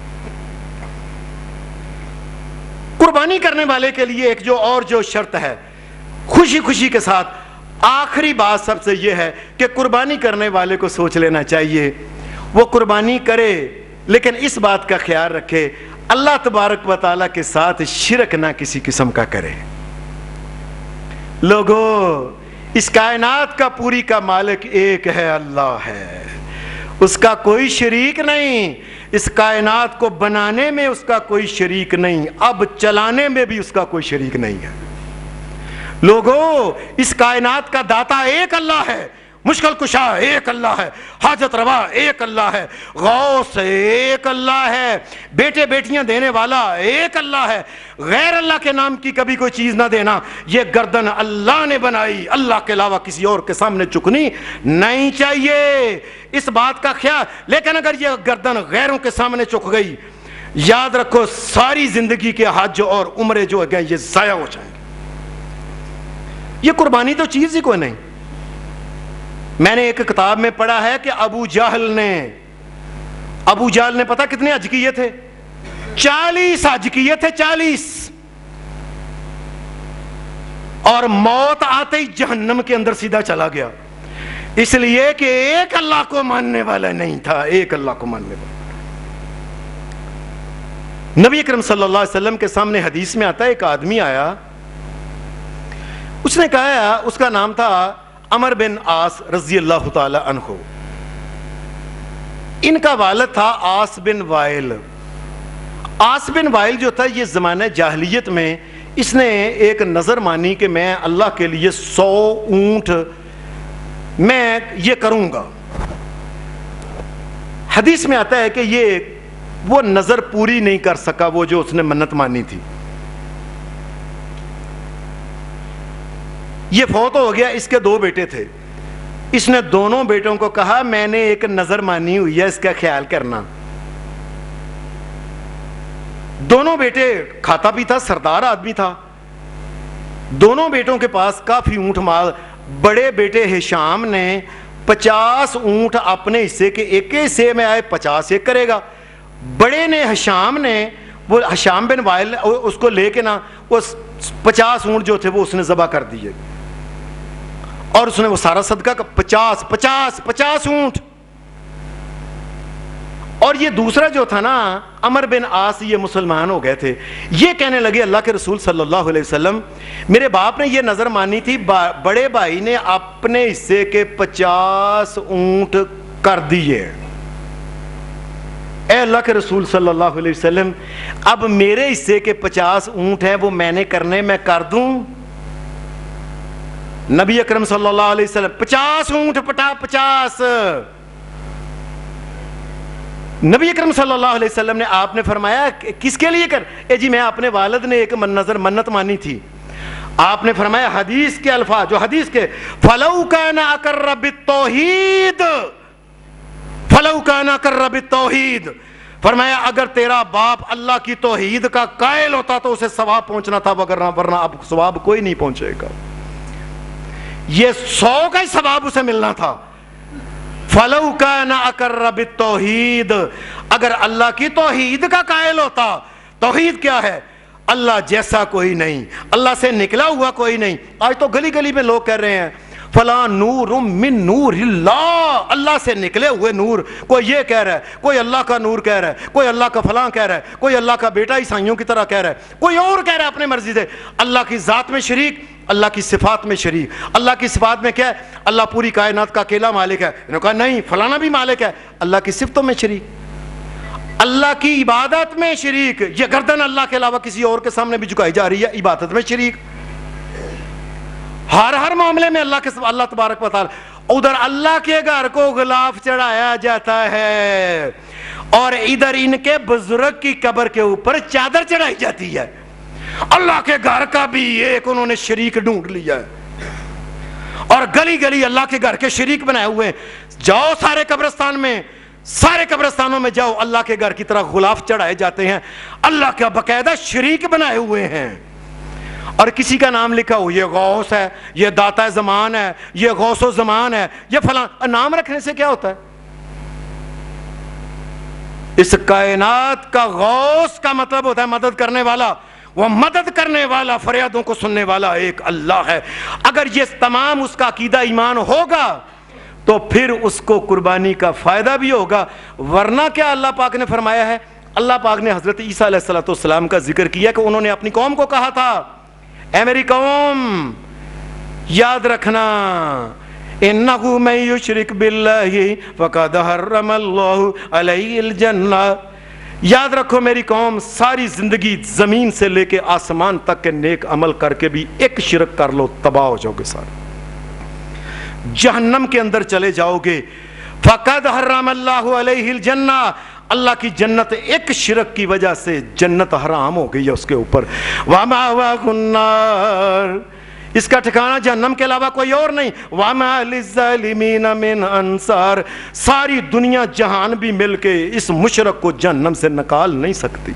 قربانی کرنے والے کے لیے ایک جو شرط ہے، خوشی خوشی کے ساتھ، آخری بات سب سے یہ ہے کہ قربانی کرنے والے کو سوچ لینا چاہیے وہ قربانی کرے، لیکن اس بات کا خیال رکھے اللہ تبارک و تعالیٰ کے ساتھ شرک نہ کسی قسم کا کرے۔ لوگوں، اس کائنات کا پوری کا مالک ایک ہے، اللہ ہے، اس کا کوئی شریک نہیں، اس کائنات کو بنانے میں اس کا کوئی شریک نہیں، اب چلانے میں بھی اس کا کوئی شریک نہیں ہے۔ لوگوں، اس کائنات کا داتا ایک اللہ ہے، مشکل کشا ایک اللہ ہے، حاجت روا ایک اللہ ہے، غوث ایک اللہ ہے، بیٹے بیٹیاں دینے والا ایک اللہ ہے۔ غیر اللہ کے نام کی کبھی کوئی چیز نہ دینا، یہ گردن اللہ نے بنائی، اللہ کے علاوہ کسی اور کے سامنے جھکنی نہیں چاہیے، اس بات کا خیال۔ لیکن اگر یہ گردن غیروں کے سامنے جھک گئی، یاد رکھو ساری زندگی کے حج اور عمرے جو گئے یہ ضائع ہو جائیں گے۔ یہ قربانی تو چیز ہی کوئی نہیں۔ میں نے ایک کتاب میں پڑھا ہے کہ ابو جہل نے پتہ کتنے حج کیے تھے؟ 40 حج کیے تھے، 40، اور موت آتے ہی جہنم کے اندر سیدھا چلا گیا، اس لیے کہ ایک اللہ کو ماننے والا نہیں تھا، ایک اللہ کو ماننے والا۔ نبی اکرم صلی اللہ علیہ وسلم کے سامنے حدیث میں آتا ہے، ایک آدمی آیا، اس نے کہا، اس کا نام تھا عمر بن عاص رضی اللہ تعالی عنہ، ان کا والد تھا عاص بن وائل۔ عاص بن وائل جو تھا یہ زمانہ جاہلیت میں اس نے ایک نظر مانی کہ میں اللہ کے لیے 100 اونٹ میں یہ کروں گا۔ حدیث میں آتا ہے کہ یہ وہ نظر پوری نہیں کر سکا، وہ جو اس نے منت مانی تھی، یہ فوت ہو گیا۔ اس کے 2 بیٹے تھے، اس نے دونوں بیٹوں کو کہا میں نے ایک نظر مانی ہوئی ہے، اس کا خیال کرنا۔ دونوں بیٹے کھاتا بھی تھا، سردار آدمی تھا، دونوں بیٹوں کے پاس کافی اونٹ مال۔ بڑے بیٹے ہشام نے 50 اونٹ اپنے حصے کے، ایک حصے میں آئے 50 ایک کرے گا۔ بڑے نے ہشام نے، وہ ہشام بن وائل اس کو لے کے نا، وہ 50 اونٹ جو تھے وہ اس نے ذبح کر دیے، اور اس نے وہ سارا صدقہ کا 50 اونٹ۔ اور یہ دوسرا جو تھا نا عمر بن عاص، یہ مسلمان ہو گئے تھے، یہ کہنے لگے اللہ کے رسول صلی اللہ علیہ وسلم میرے باپ نے یہ نظر مانی تھی، بڑے بھائی نے اپنے حصے کے 50 اونٹ کر دیے، اے اللہ کے رسول صلی اللہ علیہ وسلم اب میرے حصے کے 50 اونٹ ہیں وہ میں نے کرنے، میں کر دوں؟ نبی اکرم صلی اللہ علیہ وسلم 50 اونٹ پٹا 50. نبی اکرم صلی اللہ علیہ وسلم نے آپ نے فرمایا کس کے لیے کر جی میں اپنے والد نے ایک نظر منت مانی تھی. آپ نے فرمایا حدیث کے الفاظ جو حدیث کے فلو کان اقر بالتوحید فلو کان اقر بالتوحید، فرمایا اگر تیرا باپ اللہ کی توحید کا قائل ہوتا تو اسے ثواب پہنچنا تھا، ورنہ اب ثواب کوئی نہیں پہنچے گا. یہ 100 کا ہی ثواب اسے ملنا تھا. فلو کان اقر بالتوحید، اگر اللہ کی توحید کا قائل ہوتا. توحید کیا ہے؟ اللہ جیسا کوئی نہیں، اللہ سے نکلا ہوا کوئی نہیں. آج تو گلی گلی میں لوگ کہہ رہے ہیں فلاں نور من نور اللہ، اللہ سے نکلے ہوئے نور. کوئی یہ کہہ رہا ہے، کوئی اللہ کا نور کہہ رہا ہے، کوئی اللہ کا فلاں کہہ رہا ہے، کوئی اللہ کا بیٹا عیسائیوں کی طرح کہہ رہا ہے، کوئی اور کہہ رہا ہے اپنے مرضی سے. اللہ کی ذات میں شریک، اللہ کی صفات میں شریک. اللہ کی صفات میں کیا ہے؟ اللہ پوری کائنات کا اکیلا مالک ہے. انہوں نے کہا نہیں فلانا بھی مالک ہے. اللہ کی صفتوں میں شریک، اللہ کی عبادت میں شریک. یہ گردن اللہ کے علاوہ کسی اور کے سامنے بھی جھکائی جا رہی ہے، عبادت میں شریک. ہر معاملے میں اللہ تبارک و تعالی. ادھر اللہ کے گھر کو غلاف چڑھایا جاتا ہے اور ادھر ان کے بزرگ کی قبر کے اوپر چادر چڑھائی جاتی ہے. اللہ کے گھر کا بھی ایک انہوں نے شریک ڈھونڈ لیا ہے اور گلی گلی اللہ کے گھر کے شریک بنائے ہوئے ہیں. جاؤ سارے قبرستان میں، سارے قبرستانوں میں جاؤ، اللہ کے گھر کی طرح غلاف چڑھائے جاتے ہیں، اللہ کا باقاعدہ شریک بنائے ہوئے ہیں. اور کسی کا نام لکھا ہو، یہ غوث ہے، یہ داتا زمان ہے، یہ غوث و زمان ہے، یہ فلاں. نام رکھنے سے کیا ہوتا ہے؟ اس کائنات کا غوث کا مطلب ہوتا ہے مدد کرنے والا. وہ مدد کرنے والا، فریادوں کو سننے والا ایک اللہ ہے. اگر یہ تمام اس کا عقیدہ ایمان ہوگا تو پھر اس کو قربانی کا فائدہ بھی ہوگا. ورنہ کیا اللہ پاک نے فرمایا ہے؟ اللہ پاک نے حضرت عیسیٰ علیہ السلام کا ذکر کیا کہ انہوں نے اپنی قوم کو کہا تھا اے میری قوم یاد رکھنا انہ من یشرک باللہ فقد حرم اللہ علیہ الجنہ. یاد رکھو میری قوم، ساری زندگی زمین سے لے کے آسمان تک کے نیک عمل کر کے بھی ایک شرک کر لو تباہ ہو جاؤ گے، سارے جہنم کے اندر چلے جاؤ گے. فقد حرم اللہ علیہ الجنہ، اللہ کی جنت ایک شرک کی وجہ سے جنت حرام ہو گئی ہے اس کے اوپر. وَمَأْوَاهُ النَّارُ، اس کا ٹھکانہ جہنم کے علاوہ کوئی اور نہیں. وَمَا لِلظَّالِمِينَ مِنْ أَنصَارٍ، ساری دنیا جہان بھی مل کے اس مشرک کو جہنم سے نکال نہیں سکتی.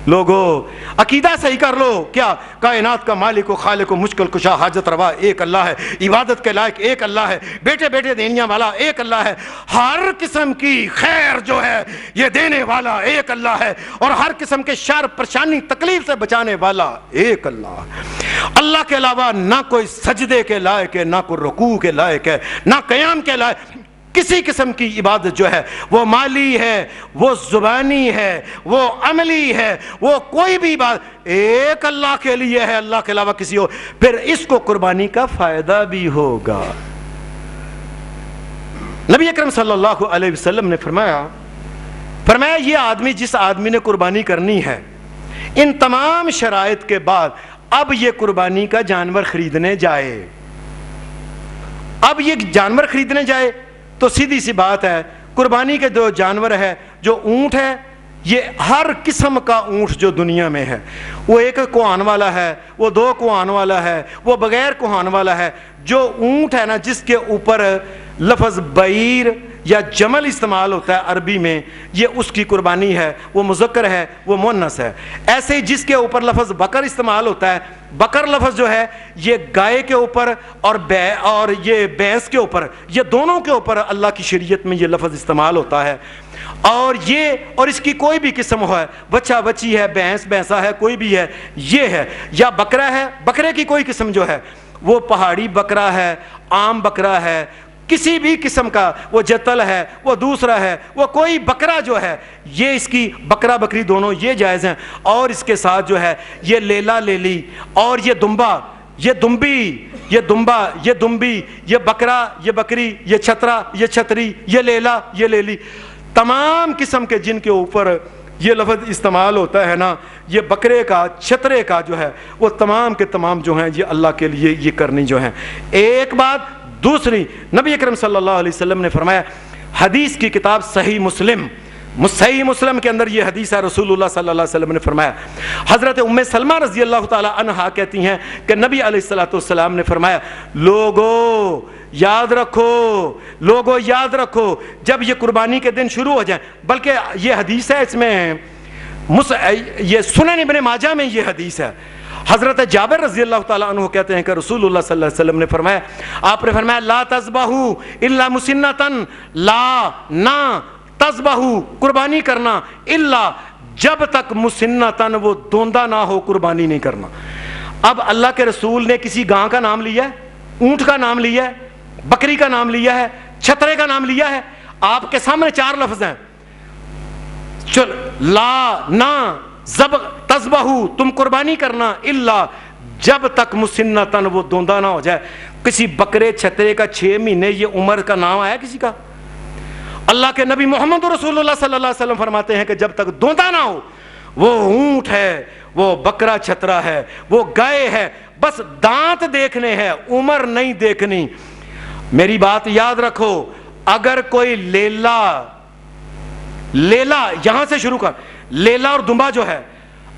لوگو عقیدہ صحیح کر لو. کیا کائنات کا مالک و خالق و مشکل کشا حاجت روا ایک اللہ ہے، عبادت کے لائق ایک اللہ ہے، بیٹے بیٹے دینیا والا ایک اللہ ہے، ہر قسم کی خیر جو ہے یہ دینے والا ایک اللہ ہے، اور ہر قسم کے شر پریشانی تکلیف سے بچانے والا ایک اللہ ہے. اللہ کے علاوہ نہ کوئی سجدے کے لائق ہے، نہ کوئی رکوع کے لائق ہے، نہ قیام کے لائق. کسی قسم کی عبادت جو ہے وہ مالی ہے، وہ زبانی ہے، وہ عملی ہے، وہ کوئی بھی عبادت ایک اللہ کے لیے ہے، اللہ کے علاوہ کسی اور، پھر اس کو قربانی کا فائدہ بھی ہوگا. نبی اکرم صلی اللہ علیہ وسلم نے فرمایا یہ آدمی، جس آدمی نے قربانی کرنی ہے، ان تمام شرائط کے بعد اب یہ قربانی کا جانور خریدنے جائے. اب یہ جانور خریدنے جائے تو سیدھی سی بات ہے، قربانی کے جو جانور ہے، جو اونٹ ہے، یہ ہر قسم کا اونٹ جو دنیا میں ہے، وہ ایک کوہان والا ہے، وہ 2 کوہان والا ہے، وہ بغیر کوہان والا ہے. جو اونٹ ہے نا جس کے اوپر لفظ بعیر یا جمل استعمال ہوتا ہے عربی میں، یہ اس کی قربانی ہے، وہ مذکر ہے، وہ مؤنث ہے. ایسے ہی جس کے اوپر لفظ بکر استعمال ہوتا ہے، بکر لفظ جو ہے یہ گائے کے اوپر اور یہ بھینس کے اوپر، یہ دونوں کے اوپر اللہ کی شریعت میں یہ لفظ استعمال ہوتا ہے. اور اس کی کوئی بھی قسم ہو، بچہ بچی ہے، بھینس بھینسا ہے، کوئی بھی ہے، یہ ہے. یا بکرا ہے، بکرے کی کوئی قسم جو ہے وہ پہاڑی بکرا ہے، عام بکرا ہے، کسی بھی قسم کا، وہ جتل ہے، وہ دوسرا ہے، وہ کوئی بکرا جو ہے، یہ اس کی بکرا بکری دونوں یہ جائز ہیں. اور اس کے ساتھ جو ہے یہ لیلا لیلی اور یہ دمبا، یہ دمبی، یہ دمبا، یہ دمبی، یہ بکرا، یہ بکری، یہ چھترا، یہ چھتری، یہ لیلا، یہ لیلی، تمام قسم کے جن کے اوپر یہ لفظ استعمال ہوتا ہے نا، یہ بکرے کا چھترے کا جو ہے وہ تمام کے تمام جو ہیں یہ اللہ کے لیے یہ کرنی جو ہیں. ایک بات. دوسری، نبی اکرم صلی اللہ علیہ وسلم نے فرمایا، حدیث کی کتاب صحیح مسلم کے اندر یہ حدیث ہے، رسول اللہ صلی اللہ علیہ وسلم نے فرمایا، حضرت ام سلمہ رضی اللہ تعالی عنہا کہتی ہیں کہ نبی علیہ الصلوۃ والسلام نے فرمایا، لوگوں یاد رکھو جب یہ قربانی کے دن شروع ہو جائیں، بلکہ یہ حدیث ہے، اس میں یہ سنن ابن ماجہ میں یہ حدیث ہے، حضرت جابر رضی اللہ تعالیٰ عنہ کہتے ہیں کہ رسول اللہ صلی اللہ علیہ وسلم نے فرمایا، آپ نے فرمایا لا تذبحوا الا مسنتن، نہ تذبحوا قربانی کرنا الا جب تک مسنتن وہ دوندا نہ ہو قربانی نہیں کرنا. اب اللہ کے رسول نے کسی گاں کا نام لیا ہے، اونٹ کا نام لیا ہے، بکری کا نام لیا ہے، چھترے کا نام لیا ہے، آپ کے سامنے 4 لفظ ہیں، نہ تذبحوا تم قربانی کرنا الا جب تک مسنتن وہ دوندا نہ ہو جائے. کسی بکرے چھترے کا 6 مہینے یہ عمر کا نام آیا کسی کا؟ اللہ کے نبی محمد رسول اللہ صلی اللہ علیہ وسلم فرماتے ہیں کہ جب تک دوندا نہ ہو، وہ اونٹ ہے، وہ بکرا چھترا ہے، وہ گائے ہے، بس دانت دیکھنے ہیں، عمر نہیں دیکھنی. میری بات یاد رکھو، اگر کوئی لیلا یہاں سے شروع کر، لیلا اور دمبا جو ہے،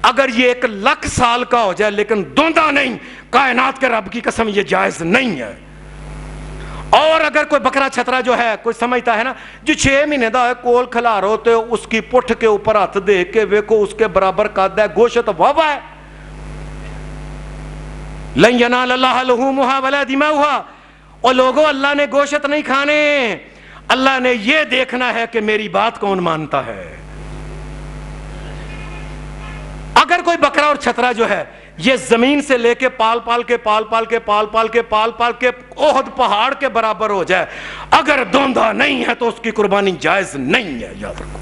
اگر یہ 1,00,000 سال کا ہو جائے لیکن دوندا نہیں، کائنات کے رب کی قسم یہ جائز نہیں ہے. اور اگر کوئی بکرا چھترا جو ہے، کوئی سمجھتا ہے نا جو 6 مہینے دا ہے، کول کھلار ہوتے اس کی پٹھ کے اوپر ہاتھ دے کے ویکو اس کے برابر قد ہے، گوشت واہ ہے، لن ینال اللہ لحومها ولا دماؤها. اور لوگوں اللہ نے گوشت نہیں کھانے، اللہ نے یہ دیکھنا ہے کہ میری بات کون مانتا ہے. اگر کوئی بکرا اور چھترا جو ہے یہ زمین سے لے کے پال پال کے احد پہاڑ کے برابر ہو جائے، اگر دوندا نہیں ہے تو اس کی قربانی جائز نہیں ہے. یاد رکھو،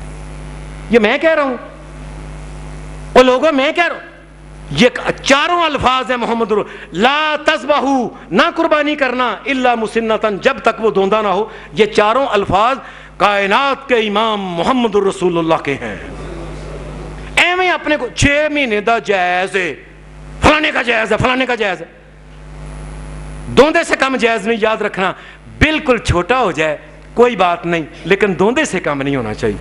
یہ میں کہہ رہا ہوں اور لوگوں میں کہہ رہا ہوں، یہ 4 الفاظ ہیں محمد لا تذبحوا، نہ قربانی کرنا الا مسنتن جب تک وہ دوندا نہ ہو. یہ 4 الفاظ کائنات کے امام محمد رسول اللہ کے ہیں. ایویں اپنے کو 6 مہینے دا جائز ہے، فلانے کا جائز ہے، فلانے کا جائز ہے، دوندے سے کم جائز نہیں. یاد رکھنا، بالکل چھوٹا ہو جائے کوئی بات نہیں، لیکن دوندے سے کم نہیں ہونا چاہیے.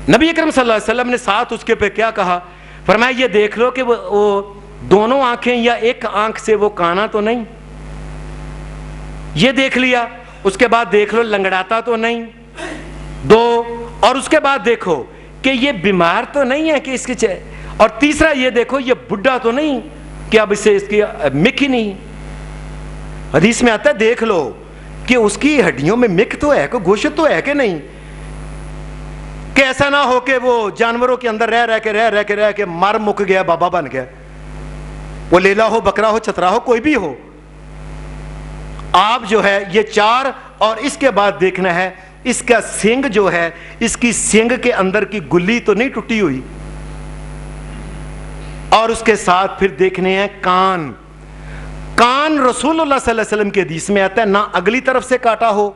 نبی اکرم صلی اللہ علیہ وسلم نے ساتھ اس کے پہ کیا کہا؟ فرمایا یہ دیکھ لو کہ وہ دونوں آنکھیں یا ایک آنکھ سے وہ کانا تو نہیں، یہ دیکھ لیا. اس کے بعد دیکھ لو لنگڑاتا تو نہیں، 2. اور اس کے بعد دیکھو کہ یہ بیمار تو نہیں ہے کہ اس کے اور تیسرا یہ دیکھو یہ بڈھا تو نہیں کہ اب اسے اس کی مک ہی نہیں. حدیث میں آتا ہے دیکھ لو کہ اس کی ہڈیوں میں مک تو ہے، کوئی گوشت تو ہے کہ نہیں، کہ ایسا نہ ہو کہ وہ جانوروں کے اندر رہ کے مر مک گیا، بابا بن گیا، وہ لیلا ہو، بکرا ہو، چھترا ہو، کوئی بھی ہو. آپ جو ہے یہ 4، اور اس کے بعد دیکھنا ہے اس کا سینگ جو ہے، اس کی سینگ کے اندر کی گلی تو نہیں ٹوٹی ہوئی، اور اس کے ساتھ پھر دیکھنے ہیں کان. رسول اللہ صلی اللہ علیہ وسلم کے حدیث میں آتا ہے نہ اگلی طرف سے کاٹا ہو،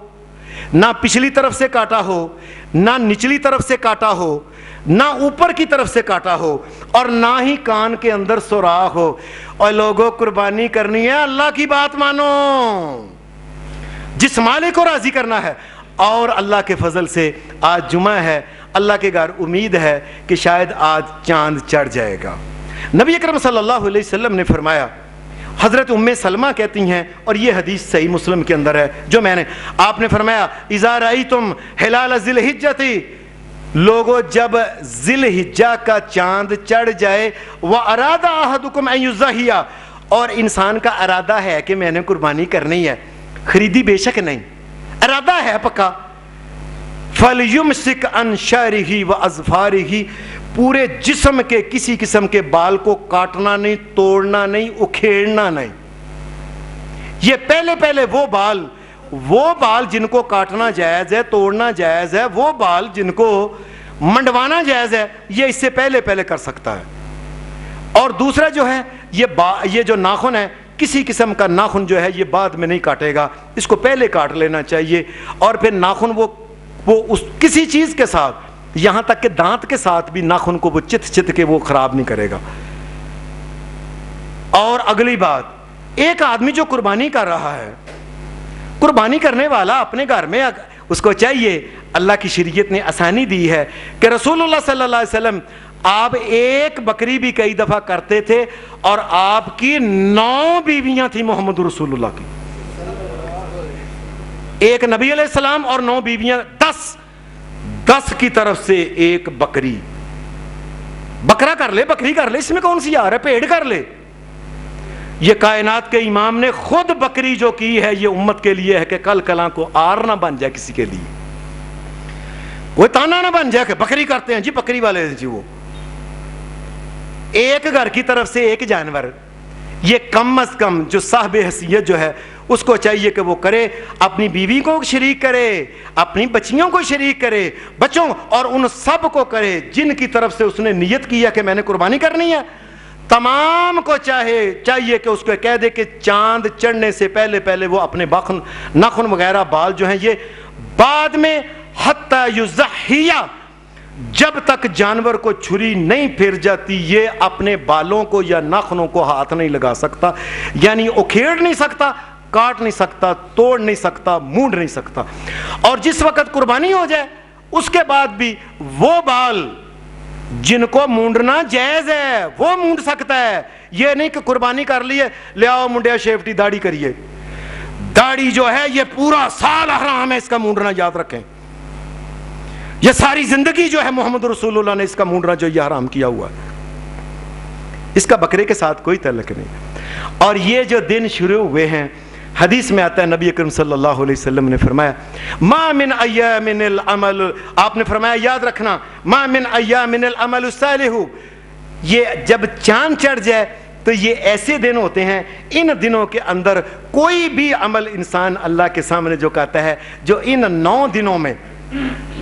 نہ پچھلی طرف سے کاٹا ہو، نہ نچلی طرف سے کاٹا ہو، نہ اوپر کی طرف سے کاٹا ہو، اور نہ ہی کان کے اندر سوراخ ہو. اور لوگوں قربانی کرنی ہے، اللہ کی بات مانو، جس مالک کو راضی کرنا ہے. اور اللہ کے فضل سے آج جمعہ ہے، اللہ کے گھر امید ہے کہ شاید آج چاند چڑھ جائے گا. نبی اکرم صلی اللہ علیہ وسلم نے فرمایا، حضرت ام سلمہ کہتی ہیں، اور یہ حدیث صحیح مسلم کے اندر ہے جو میں نے، آپ نے فرمایا اذا رأیتم ہلال ذی الحجۃ، لوگوں جب ذی الحجہ کا چاند چڑھ جائے، واراد احدکم ان یضحی، اور انسان کا ارادہ ہے کہ میں نے قربانی کرنی ہے، خریدی بے شک نہیں، ارادہ ہے پکا، فلیمسک عن شعرہ واظفارہ، پورے جسم کے کسی قسم کے بال کو کاٹنا نہیں، توڑنا نہیں، اکھیڑنا نہیں. یہ پہلے وہ بال جن کو کاٹنا جائز ہے، توڑنا جائز ہے، وہ بال جن کو منڈوانا جائز ہے، یہ اس سے پہلے کر سکتا ہے. اور دوسرا جو ہے یہ جو ناخن ہے، کسی قسم کا ناخن جو ہے یہ بعد میں نہیں کاٹے گا، اس کو پہلے کاٹ لینا چاہیے. اور پھر ناخن وہ اس کسی چیز کے ساتھ یہاں تک کہ دانت کے ساتھ بھی ناخن کو وہ چت کے وہ خراب نہیں کرے گا۔ اور اگلی بات، ایک آدمی جو قربانی کر رہا ہے، قربانی کرنے والا اپنے گھر میں اس کو چاہیے، اللہ کی شریعت نے آسانی دی ہے کہ رسول اللہ صلی اللہ علیہ وسلم آپ ایک بکری بھی کئی دفعہ کرتے تھے، اور آپ کی 9 بیویاں تھیں محمد رسول اللہ کی، ایک نبی علیہ السلام اور 9 بیویاں، 10 کی طرف سے ایک بکری، بکرا کر لے، بکری کر لے، اس میں کون سی یار ہے، پیڑ کر لے۔ یہ کائنات کے امام نے خود بکری جو کی ہے یہ امت کے لیے ہے کہ کل کلاں کو آر نہ بن جائے کسی کے لیے، کوئی تانا نہ بن جائے کہ بکری کرتے ہیں جی، بکری والے ہیں جی۔ وہ ایک گھر کی طرف سے ایک جانور، یہ کم از کم جو صاحب حیثیت جو ہے اس کو چاہیے کہ وہ کرے، اپنی بیوی کو شریک کرے، اپنی بچیوں کو شریک کرے، بچوں اور ان سب کو کرے جن کی طرف سے اس نے نیت کیا کہ میں نے قربانی کرنی ہے۔ تمام کو چاہیے کہ اس کو کہہ دے کہ چاند چڑھنے سے پہلے وہ اپنے ناخن وغیرہ بال جو ہیں یہ بعد میں حتی یضحیہ، جب تک جانور کو چھری نہیں پھر جاتی یہ اپنے بالوں کو یا ناخنوں کو ہاتھ نہیں لگا سکتا، یعنی اکھیڑ نہیں سکتا، کاٹ نہیں سکتا، توڑ نہیں سکتا، مونڈ نہیں سکتا۔ اور جس وقت قربانی ہو جائے اس کے بعد بھی وہ بال جن کو مونڈنا جائز ہے وہ مونڈ سکتا ہے، یہ نہیں کہ قربانی کر لیے لے آؤ منڈیا شیفٹی داڑھی کریے، داڑھی جو ہے یہ پورا سال حرام ہے اس کا مونڈنا، یاد رکھیں، یہ ساری زندگی جو ہے محمد رسول اللہ نے اس کا مونڈنا جو یہ حرام کیا ہوا ہے، اس کا بکرے کے ساتھ کوئی تعلق نہیں۔ اور یہ جو دن شروع ہوئے ہیں، حدیث میں آتا ہے نبی اکرم صلی اللہ علیہ وسلم نے فرمایا ما من ایام العمل، آپ نے فرمایا یاد رکھنا، ما من ایام العمل الصالح، یہ جب چاند چڑھ جائے تو یہ ایسے دن ہوتے ہیں، ان دنوں کے اندر کوئی بھی عمل انسان اللہ کے سامنے جو کہتا ہے، جو ان 9 دنوں میں،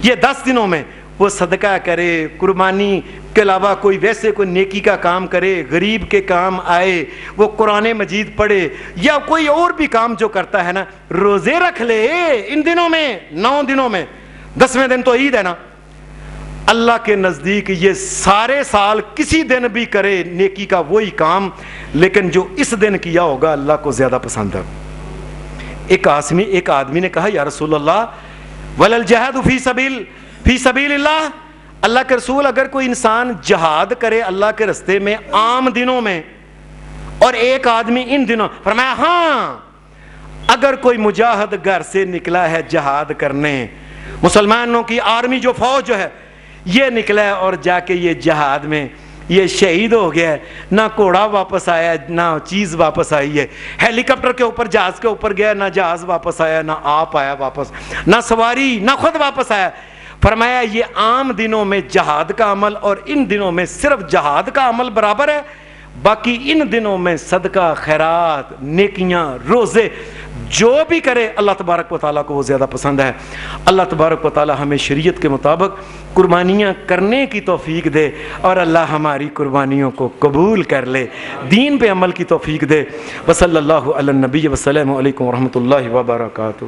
یہ 10 دنوں میں وہ صدقہ کرے، قربانی کے علاوہ کوئی ویسے کوئی نیکی کا کام کرے، غریب کے کام آئے، وہ قرآن مجید پڑھے، یا کوئی اور بھی کام جو کرتا ہے نا، روزے رکھ لے ان دنوں میں، 9 دنوں میں، 10ویں دن تو عید ہے نا، اللہ کے نزدیک یہ سارے سال کسی دن بھی کرے نیکی کا وہی کام، لیکن جو اس دن کیا ہوگا اللہ کو زیادہ پسند ہے۔ ایک آدمی نے کہا یا رسول اللہ وللجہاد فی سبیل اللہ، اللہ کے رسول اگر کوئی انسان جہاد کرے اللہ کے رستے میں عام دنوں میں اور ایک آدمی ان دنوں، فرمایا ہاں اگر کوئی مجاہد گھر سے نکلا ہے جہاد کرنے، مسلمانوں کی آرمی جو فوج جو ہے یہ نکلا ہے اور جا کے یہ جہاد میں یہ شہید ہو گیا ہے، نہ گھوڑا واپس آیا نہ چیز واپس آئی ہے، ہیلی کاپٹر کے اوپر جہاز کے اوپر گیا نہ جہاز واپس آیا نہ آپ آیا واپس، نہ سواری نہ خود واپس آیا، فرمایا یہ عام دنوں میں جہاد کا عمل اور ان دنوں میں صرف جہاد کا عمل برابر ہے، باقی ان دنوں میں صدقہ، خیرات، نیکیاں، روزے جو بھی کرے اللہ تبارک و تعالیٰ کو وہ زیادہ پسند ہے۔ اللہ تبارک و تعالیٰ ہمیں شریعت کے مطابق قربانیاں کرنے کی توفیق دے اور اللہ ہماری قربانیوں کو قبول کر لے، دین پہ عمل کی توفیق دے۔ وصلی اللہ علی النبی وسلم علیکم ورحمۃ اللہ وبرکاتہ۔